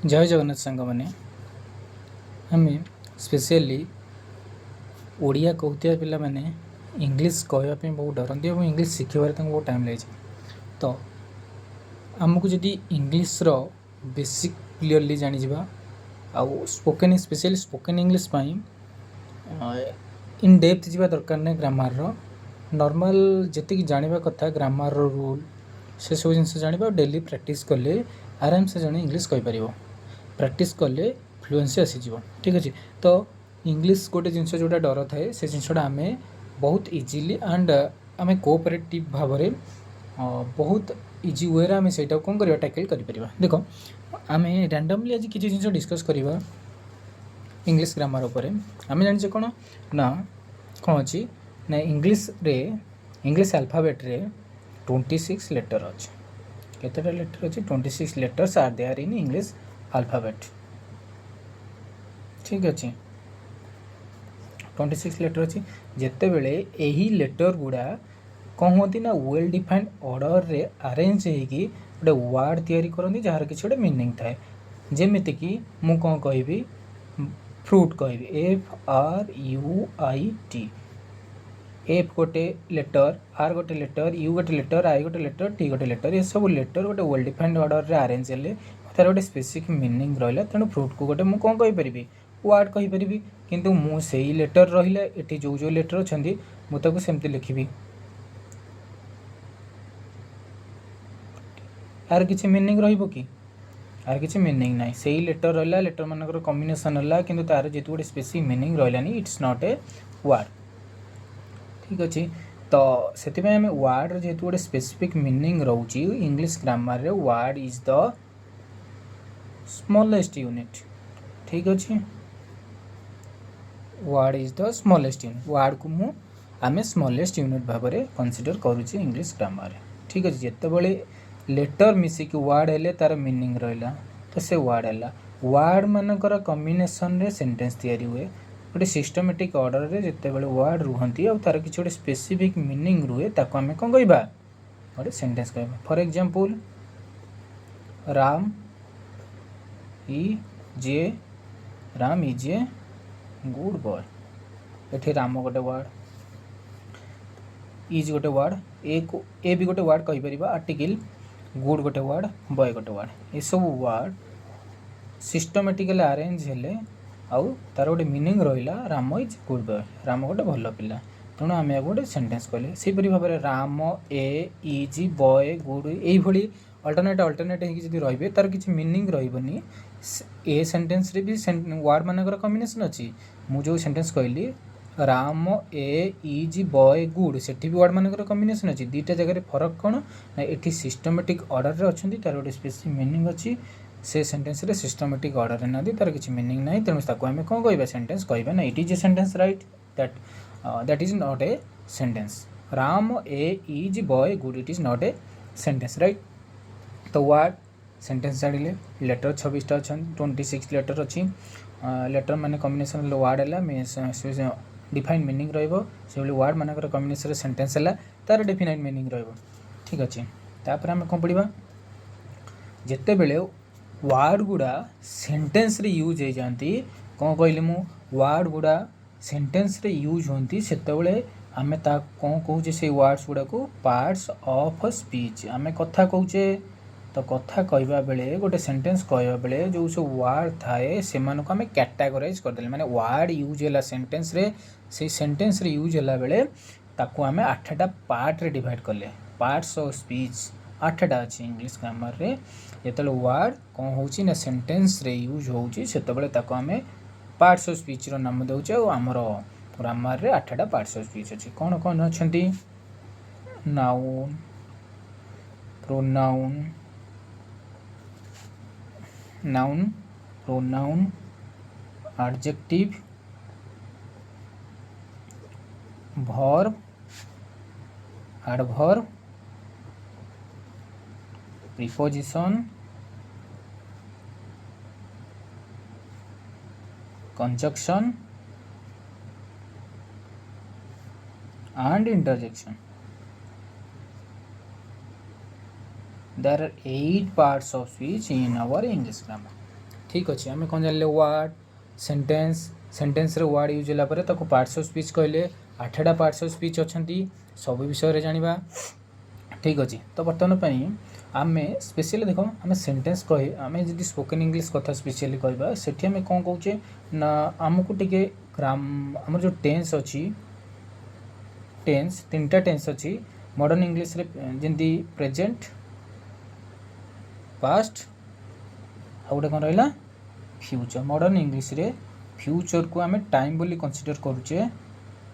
जय जगन्नाथ सांग मैंने आम स्पेशली ओडिया कहते पिला माने इंग्लिश कहवाई बहुत डरती और इंग्लिश शिखबार बहुत टाइम लगे। तो आमको जदि इंग्लिश रो बेसिक क्लीयरली जानीजा आउ spoken specially spoken English in depth जावा दरकार ना ग्रामर नॉर्मल जी जाना कथा ग्रामर रूल से सब जिन जाना डेली प्रैक्टिस कले आराम से जड़े इंग्लिश कहीपर प्रैक्टिस कले फ्लुएंसी आसीज। ठीक अच्छे। तो इंग्लिश गोटे जिनस जोटा डर थाए से जिनसा आम बहुत इजिली एंड आम कोऑपरेटिव भाव में बहुत इजी वे आम से कौन कर टैकल कर देख आम रैंडमली आज किसी जिन डिस्कस करवा इंग्लिश ग्रामर उपर आम जाने कौन ना कौन अच्छी ना इंग्लिश अल्फाबेट रे 26 लेटर अच्छे केतटा लेटर अच्छे 26 letters are there in English alphabet. ठीक अच्छे 26 लेटर अच्छी जिते बड़े यही लेटर गुड़ा कौन होती ना वेल डिफाइंड ऑर्डर रे अरेंज होगी गोटे वर्ड तैयारी करती जार किसी गोटे मीनिंग थाए जमीती कि मु कौन कहि फ्रूट कहि FRUIT एफ गोटे लेटर आर गोटे लेटर यू गोटे लेटर आई गोटे लेटर टी गोटे लेटर ये सब लेटर गोटे वेल डिफाइंड ऑर्डर रे अरेंज हेले तार गोटे स्पेसिफिक मीनिंग रहा तेणु फ्रूट को गोटे मुझे कौन कहीपरि वर्ड कहीपरि किंतु मु से लेटर रहा ये जो जो लेटर अच्छा मुझे सेमती लिखी यार किसी मीनिंग रही कि यार किसी मीनिंग ना से लेटर रहा लेटर मानक कॉम्बिनेशन है कि तार जी गोटे स्पेसिफिक मीनिंग रही इट्स नॉट ए वर्ड। ठीक अच्छे। तो से आम वर्ड जेहतु गोटे स्पेसिफिक मीनिंग रोचे इंग्लिश ग्रामर रे word is the smallest unit. ठीक अच्छे word is the smallest unit word को मु आम स्मॉलेस्ट यूनिट भाव में कनसीडर करुचे इंग्लिश ग्रामर। ठीक अच्छे जितेबले लेटर मिसिक वर्ड हेले तार मीनिंग रहा तो से वर्ड है वर्ड मानकर कॉम्बिनेशन रे सेंटेंस तैयारी हुए गोटे सिस्टमेटिक ऑर्डर रे जितेबाला वर्ड रुहती और तार किसी गोटे स्पेसिफिक मीनिंग रुए ताको आम कौन कह गोटे सेंटेंस कह। For example Ram is a good boy ये राम गोटे वर्ड इज गोटे वर्ड ए भी गोटे वर्ड कहीपर आर्टिकल गुड गोटे वर्ड बॉय गोटे वर्ड ये सब वर्ड सिस्टमेटिकली अरेंज हेले आउ तार गोटे मीनिंग रहा Ram is good boy Ram गोटे भल पिला तेणु आम गोटे सेंटेंस कहले से भाव में राम इज बॉय गुड ये अल्टरनेट होगी रे तार किसी मीनिंग रही ए सेंटेंस रे भी वर्ड मानकर कॉम्बिनेशन अच्छी मु जो सेंटेंस कहली राम इज बॉय गुड से भी वर्ड मानकर कॉम्बिनेशन अच्छी दुईटा जगह फरक कौन ना ये सिस्टमेटिक ऑर्डर रे अच्छा तार गोटे स्पेसिफिक मीनिंग अच्छी से सेंटेंस रे सिस्टमेटिक ऑर्डर ना तार किसी मीनिंग ना तेणु ताको आम कौन कह सेंटेंस कह ना it is a sentence right that is not a sentence Ram is boy good it is not a sentence right. तो वर्ड सेंटेंस जाड़े लेटर 26टा अच्छा 26 लेटर अच्छी लेटर माने कॉम्बिनेशन वर्ड है डिफाइंड मीनिंग रही वर्ड मानकर कॉम्बिनेशन सेंटेंस है तार डेफिनाइट मीनिंग रही। ठीक अच्छे तापर आम कौन पढ़ा जिते बड़े वर्ड गुड़ा सेंटेंस रे यूज हो जाती कौन कहली मु वर्ड गुड़ा सेंटेंस रे यूज होती से आम ता कौन कहे से वर्ड्स गुड़ा को पार्ट्स ऑफ स्पीच आम कथा कहे तो कथा कहवा बेले गोटे सेंटेंस कहवा बेले जो सब वर्ड थाए से आम कैटेगोराइज करदे माने वर्ड यूज है सेंटेंस रे से सेंटेंस रे यूज है बेले ताको आम 8टा पार्ट रे डिवाइड कले पार्ट्स ऑफ स्पीच 8टा अच्छी इंग्लिश ग्रामर रे जो वर्ड कौन हो सेंटेंस रे यूज हो आम पार्ट्स ऑफ स्पीच रो नाम दौचे और आमर ग्रामर रे 8टा पार्ट्स ऑफ स्पीच अच्छी कौन कौन अच्छा noun pronoun noun pronoun adjective verb adverb preposition conjunction and interjection. There are 8 parts of speech in our English grammar. ठीक अच्छे आम कौन जान वार्ड सेंटेंस सेंटेंस रे वार्ड यूज होला पार्ट्स ऑफ स्पीच कहले 8टा पार्ट्स ऑफ स्पीच अच्छी सब विषय जाना ठीक अच्छे। तो बर्तमान आम स्पेशली देख आम सेंटेंस कहे आम जी स्पोकन इंग्लिश कथा स्पेशली कहवा से आम कौन कौचे ना आमको टे ग्राम आम जो टेन्स अच्छी टेन्स 3टा टेन्स अच्छी मॉडर्न इंग्लिश रे जमी प्रेजेंट पास्ट आ गए कौन रहा फ्यूचर मॉडर्न इंग्लिश रे फ्यूचर को आम टाइम बोली कंसीडर करुचे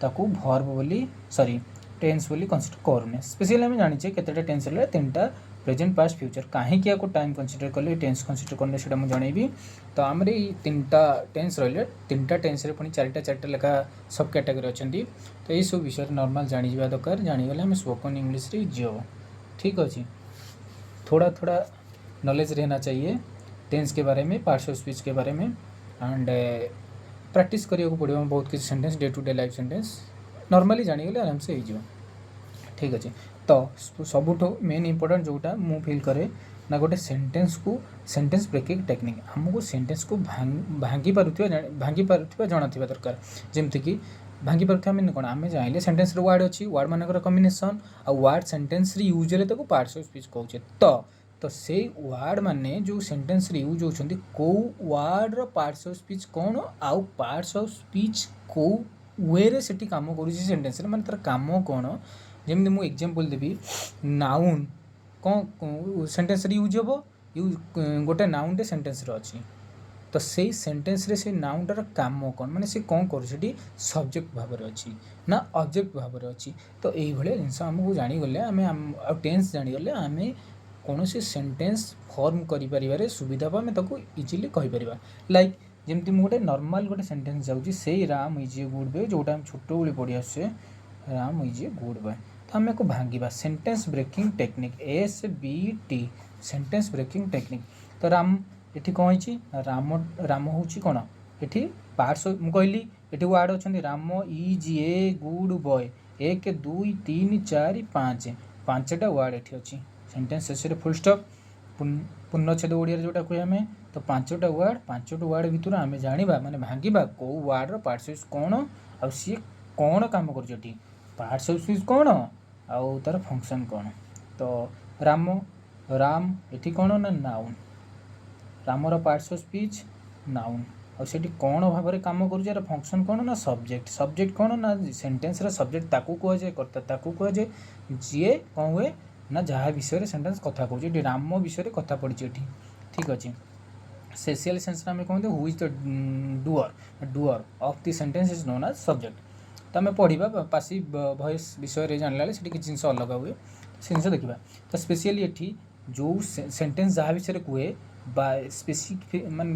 ताकू भर्ब बोली सॉरी टेन्स बोली कंसीडर करूने स्पेशली आम जाने केतेटा टेन्स रहा 3टा प्रेजेंट पास्ट फ्यूचर कहीं टाइम कंसीडर कले टेन्स कंसीडर करने से जनइबी। तो आम 3टा टेन्स रही 3टा टेन्स पुणी 4टा लेखा सब कैटेगरी अच्छा तो यही सब विषय नॉर्मल जाना दरकार जानीगले आम स्पोकन इंग्लिश इजी हम ठीक अच्छे। थोड़ा थोड़ा नॉलेज रहना चाहिए टेन्स के बारे में पार्ट्स ऑफ स्पीच के बारे में एंड प्रैक्टिस करिया को पड़ो बहुत किसी sentence day to day life sentence normally जानीगले आराम से हो ठीक अच्छे। तो सबुठ मेन इंपोर्टेंट जोटा मु फील करे ना गोटे सेंटेंस को सेंटेंस ब्रेकिंग टेक्निक आमको सेंटेंस को भांगी पारुथिबा जाना दरकार जमती कि भांगी पारुथिबा मीन कौन आम जाइले सेंटेंस रे वर्ड अच्छी वर्ड मानकर कॉम्बिनेशन आ वर्ड सेंटेंस रे यूज हेले ताको पार्ट्स ऑफ स्पीच कहउछे तो से वर्ड माने जो सेंटेंस रे यूज होछंती को वर्ड रो पार्ट्स ऑफ स्पीच कौन आउ पार्ट्स ऑफ स्पीच को वे रे सेठी काम करूची सेंटेंस रे माने तार काम कौन जमी मुझे एग्जांपल देवी नाउन कौन सेंटेंस रे यूज हम यूज गोटे नाउनटे सेंटेंस रे अच्छी तो से सेंटेंस रे से नाउनटार काम कौन माने से कौन कर सब्जेक्ट भाव में अच्छी ना ऑब्जेक्ट भाव में अच्छी तो ये जिनस आमको जानीगले आम टेन्स जानीगले आम कौन सेंटेंस फॉर्म कर सुविधा आम ताको इजिली कहीपर लाइक जमी मुझे गोटे नॉर्मल गोटे सेंटेंस जाऊँगी से Ram is a good boy जोटा हम छोट बड़ी पढ़ी आसे Ram is a good boy तो आम को भांगा sentence breaking technique SBT sentence breaking technique तो राम ये कौन राम राम हूँ कौन ये पार्ट्स मुझे कहली ये वार्ड अच्छा Ram is a good boy 1 2 3 4 5 5टा वार्ड ये अच्छी सेंटेंस शेष फुल स्टॉप पूर्णछेद ओडिया जोटा कहे आम तो 5टा वार्ड भितर आम जाना माने भांगा कौ वार्ड पार्ट्स कौन आ सी कौन काम कर पार्ट्स ऑफ स्पीच कौन आउ तार फंक्शन कौन तो राम राम ये कौन ना noun grammar parts of speech noun और से कौन भाव में कम कर फंक्शन कौन ना सब्जेक्ट सब्जेक्ट कौन ना सेंटेंस सब्जेक्ट ताकू कहुए कर्ता ताकू कहुए जी कौन हुए ना जहाँ विषय सेंटेंस कथा कहूँ राम विषय कथा पड़ी ठीक अच्छे। स्पेशल सेंस में कहते who is the doer of the sentence is known as subject तो आम पढ़ा पासिव वॉइस विषय जानला से किसी जिन अलग हुए से जिन देखा तो स्पेशली ये जो सेंटेंस जहाँ विषय कहे स्पेसिफिक मान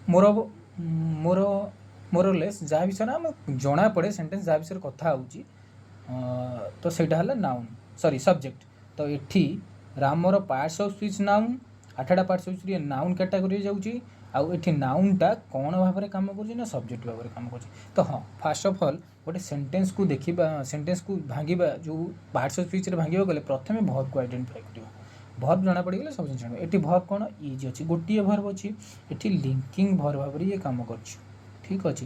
मोर मोर मोरलेस जहाँ विषय आम जना पड़े सेंटेंस जहाँ विषय कथा हो तो सहीटा नाउन सॉरी सब्जेक्ट तो ये grammar parts of speech noun 8टा parts of speech noun category जाऊँगी आउ ये नाउनटा कौन भाव में कम कर सब्जेक्ट भाव में कम कर तो हाँ फास्ट ऑफ ऑल गोटे सेंटेंस को देखा सेंटेंस को भांगा जो पार्ट्स ऑफ स्पीच भांगा गले प्रथम भर्ब को आइडेंटिफाई कर भर्ब जना पड़गले सब जिन ये भर्ब कौन इज अच्छी गोटे भर्ब अच्छी ये लिंकिंग भर्ब भाव में ये कम कर ठीक अच्छे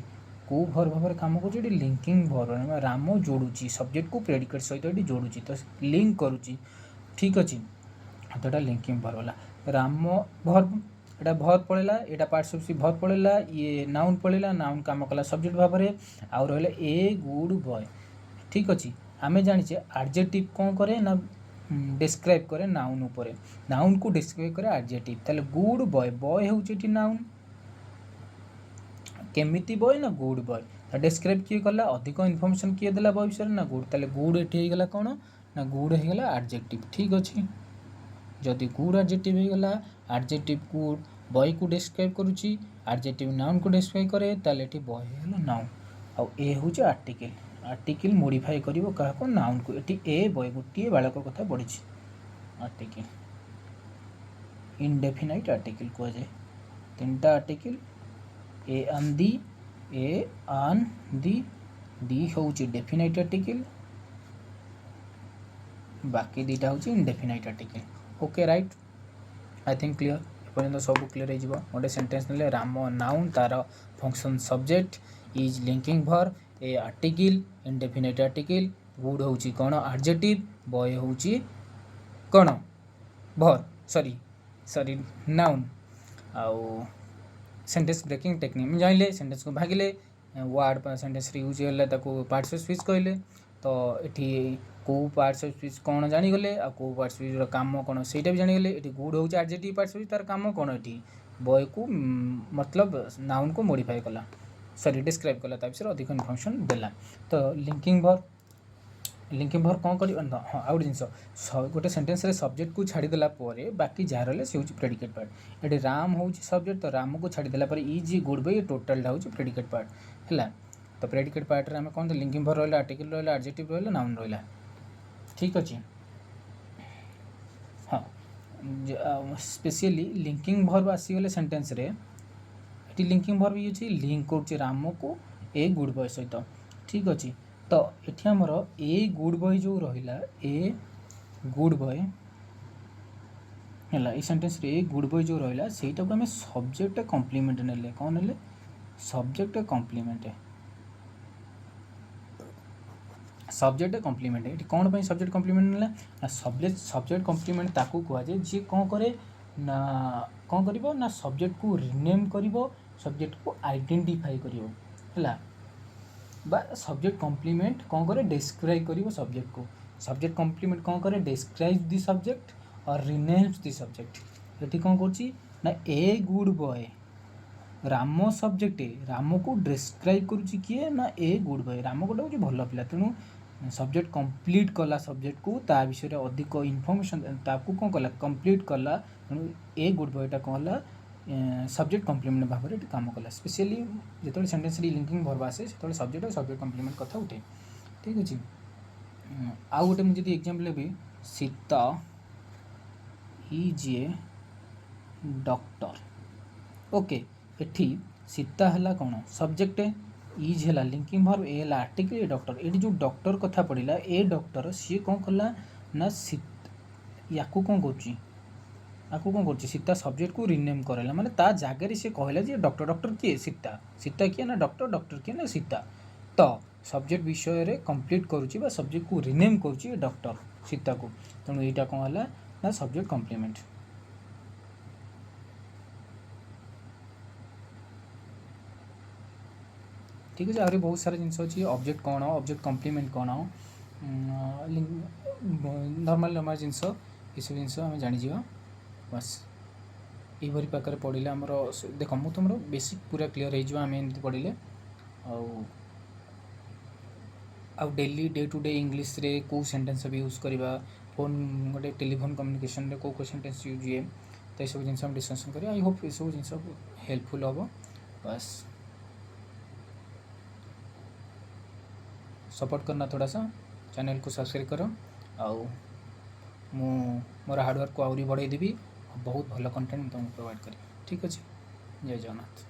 कौ भर्ब भाव में कम कर लिंकिंग भर्ब राम जोड़ुची सब्जेक्ट को प्रेडिकेट सहित ये जोड़ुची तो लिंक करुच्ची ठीक अच्छे तो यहाँ लिंकिंग भर्ब है राम भर्ब एटा भर्ब पड़ेगा यहाँ पार्ट्स ऑफ स्पीच भर्ब पड़ेगा ये नाउन पड़ेगा नाउन काम कला सब्जेक्ट भाव में आउ रहा ए गुड बॉय ठीक अच्छे आम जाने एडजेक्टिव कौन करे ना डिस्क्राइब करे नाउन उपरे नाउन को डिस्क्राइब करे एडजेक्टिव ताले गुड बॉय बॉय होउची नाउन केमिति बॉय ना गुड बॉय डिस्क्राइब किए कला अधिक इनफॉरमेशन किए देला बॉय विषय ना गुड ताले गुड एठी गला कौन ना गुड हो गला एडजेक्टिव ठीक अच्छे जदि गुड एडजेक्टिव हो गला एडजेक्टिव गुड बॉय को डिस्क्राइब करुच्ची एडजेक्टिव नाउन को डिस्क्राइब करे ताले एठी बॉय हो नाउन आउ ए होउची आर्टिकल आर्टिकल मॉडिफाई करिवो काको नाउन को एठी ए बॉय गोटे बालक कथा पड़ी आर्टिकल इनडेफिनाइट आर्टिकल कह जाए 3टा आर्टिकल ए आन दी होउची डेफिनाइट आर्टिकल बाकी 2टा होउची indefinite article okay right I think clear पर्यंत सब क्लियर हो गोटे सेंटेंस ने राम नाउन तार function subject is linking verb A article indefinite article good होची कौन एडजेक्टिव बॉय होची कौन वर्ब सॉरी नाउन आउ सेंटेंस ब्रेकिंग टेक्निक जानले सेंटेंस को भागिले वर्ड सेंटेंस यूज है पार्ट्स ऑफ स्पीच कहले तो ये कौ पार्ट्स ऑफ स्पीच कौन जानीगले आ कौ पार्ट्स स्पीच काम कौन से भी जानीगले ये गुड हूँ एडजेक्टिव पार्ट्स स्पीच तार काम कौन ये बॉय को मतलब नाउन को मॉडिफाई कला सॉरी डिस्क्राइब कला विषय अधिक इनफॉर्मेशन देला तो लिंकिंग वर्ब कौन कर हाँ आउ जिन गोटे सेंटेंस रे सब्जेक्ट को छाड़देला बाकी जहाँ रहा से हूँ प्रेडिकेट पार्ट ये राम हूँ सब्जेक्ट तो राम को छाड़देला इज गुड बाय टोटालटा हूँ प्रेडिकेट पार्ट है तो प्रेडिकेट पार्ट रे कौन लिंकिंग वर्ब रहा आर्टिकल रहा एडजेक्टिव रहा नाउन रहा ठीक अच्छे हाँ स्पेशली लिंकिंग वर्ब आसीगले सेंटेंस रे ये लिंकिंग वर्ब ये लिंक कर राम को ए गुड बॉय सहित ठीक अच्छे तो ये आमर ए गुड बॉय जो रहा ए गुड बॉय है ये सेंटेंस रे ए गुड बॉय जो रहा से आम सब्जेक्ट कम्प्लीमेंट ने कौन ने सब्जेक्ट कम्प्लीमेंट ये कौन पर सब्जेक्ट कम्प्लीमेंट ना सब्जेक्ट कम्प्लीमेंट ताकू कहुए जी कौन करे ना कौन कर ना सब्जेक्ट को रिनेम कर सब्जेक्ट को आइडेंटिफाई कर सब्जेक्ट कम्प्लीमेंट कौन करे डिस्क्राइब कर सब्जेक्ट को सब्जेक्ट कम्प्लीमेंट कौन करे डिस्क्राइब दी सब्जेक्ट और रिनेम्स दी सब्जेक्ट ये कौन कर ए good boy Ram subject Ram को डिस्क्राइब करुच्ची किए ना ए गुड बॉय राम गोटे हूँ भल पिला तेणु सब्जेक्ट कंप्लीट कला सब्जेक्ट को ता विषय अधिक इनफॉरमेशन ताकू कौन कला कंप्लीट कला तेणु ए गुड बॉयटा कौन है सब्जेक्ट कम्प्लीमेंट भाव में काम कला स्पेशली जो सेंटेंस लिंकिंग वर्ब आसे से सब्जेक्ट और सब्जेक्ट कम्प्लीमेंट कथा उठे ठीक अच्छे आउ गोटे मुझे एग्जांपल भी Sita is a doctor okay एठी सीता है कौन सब्जेक्ट इज है linking verb A article a doctor ये जो डॉक्टर कथा पड़ा ए डॉक्टर सी कौन कला ना या कौन कर सीता सब्जेक्ट को रिनेम करेला माने ता जगह सी कहला जे डॉक्टर किए सीता किए ना डॉक्टर किए ना सीता तो सब्जेक्ट विषय रे कंप्लीट करुच्ची बा सब्जेक्ट को रिनेम करुच्ची डॉक्टर सीता को तेणु यहाँ कौन है ना सब्जेक्ट कम्प्लीमेंट ठीक है आहरी बहुत सारा जिनस अच्छी ऑब्जेक्ट कौन ऑब्जेक्ट कम्प्लीमेंट कौन नॉर्मल जिनस ये सब जिनस आम जानी बस यही पाखे पढ़ले आमर देख मु तुम बेसिक पूरा क्लीयर हो एमती पढ़ले आउ daily day to day English रे कौ सेंटेंस भी यूज करवा फोन गोटे टेलीफोन कम्युनिकेशन रे कौ सेंटेंस यूज हुए तो ये सब जिन डिस्कसन करें आई होप ये सब जिन हेल्पफुल हम बस सपोर्ट करना थोड़ा सा चैनल को सब्सक्राइब करो आउ मु मोर हार्डवर्क को आहरी बढ़ाई देवी बहुत भल कंटेंट तुमको प्रोवाइड करी ठीक अच्छे जय जगन्नाथ।